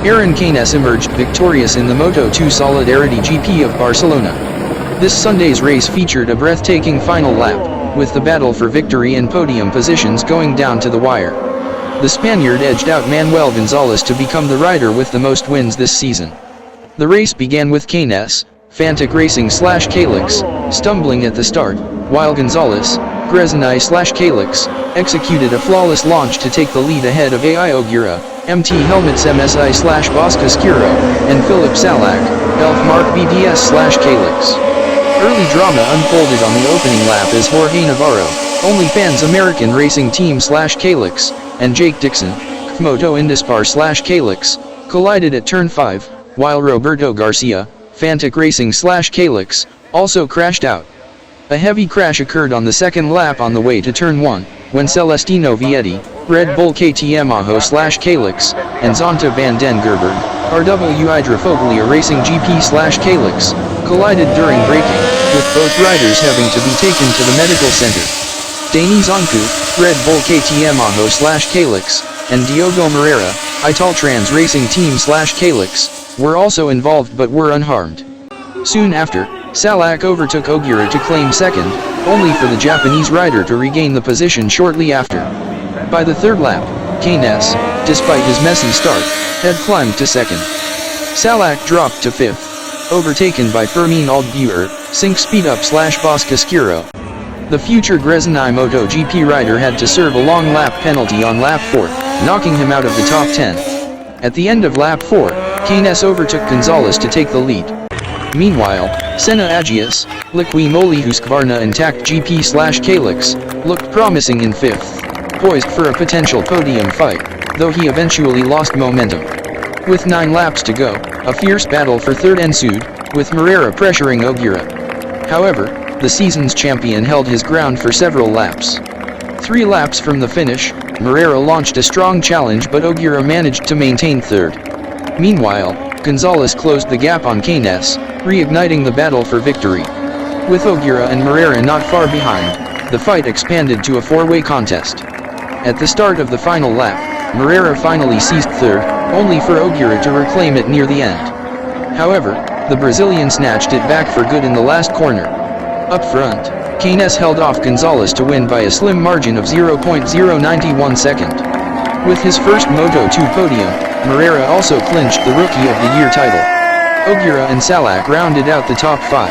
Aaron Canet emerged victorious in the Moto2 Solidarity GP of Barcelona. This Sunday's race featured a breathtaking final lap, with the battle for victory and podium positions going down to the wire. The Spaniard edged out Manuel Gonzalez to become the rider with the most wins this season. The race began with Canet, Fantic Racing/Calix, stumbling at the start, while Gonzalez, Grezny/Calix, executed a flawless launch to take the lead ahead of AI Aldeguer, MT Helmets MSI/Bosca Scuro, and Philip Salac, Elf Mark BDS/Calix. Early drama unfolded on the opening lap as Jorge Navarro, OnlyFans American Racing Team/Calix, and Jake Dixon, Moto Indispar/Calix, collided at turn 5, while Roberto Garcia, Fantic Racing/Calix, also crashed out. A heavy crash occurred on the second lap on the way to turn 1, when Celestino Vietti, Red Bull KTM Ajo/Calix, and Zonta van den Gerberg, RW Hydrofoglia Racing GP/Calix, collided during braking, with both riders having to be taken to the medical center. Denis Onku, Red Bull KTM Ajo/Calix, and Diogo Moreira, Italtrans Racing Team/Calix, were also involved but were unharmed. Soon after, Salac overtook Aldeguer to claim second, only for the Japanese rider to regain the position shortly after. By the third lap, Canet, despite his messy start, had climbed to second. Salac dropped to fifth, overtaken by Fermin Aldeguer, Sync Speedup/Bosca Scuro. The future Grezny MotoGP rider had to serve a long lap penalty on lap 4, knocking him out of the top 10. At the end of lap 4, Canet overtook Gonzalez to take the lead. Meanwhile, Senna Agius, Liqui Moly Husqvarna intact GP/Calix, looked promising in fifth, poised for a potential podium fight, though he eventually lost momentum. With 9 laps to go, a fierce battle for third ensued, with Moreira pressuring Aldeguer. However, the season's champion held his ground for several laps. 3 laps from the finish, Moreira launched a strong challenge but Aldeguer managed to maintain third. Meanwhile, Gonzalez closed the gap on Canet, reigniting the battle for victory. With Aldeguer and Moreira not far behind, the fight expanded to a 4-way contest. At the start of the final lap, Moreira finally seized third, only for Aldeguer to reclaim it near the end. However, the Brazilian snatched it back for good in the last corner. Up front, Canet held off Gonzalez to win by a slim margin of 0.091 second. With his first Moto2 podium, Moreira also clinched the Rookie of the Year title. Aldeguer and Salac rounded out the top 5.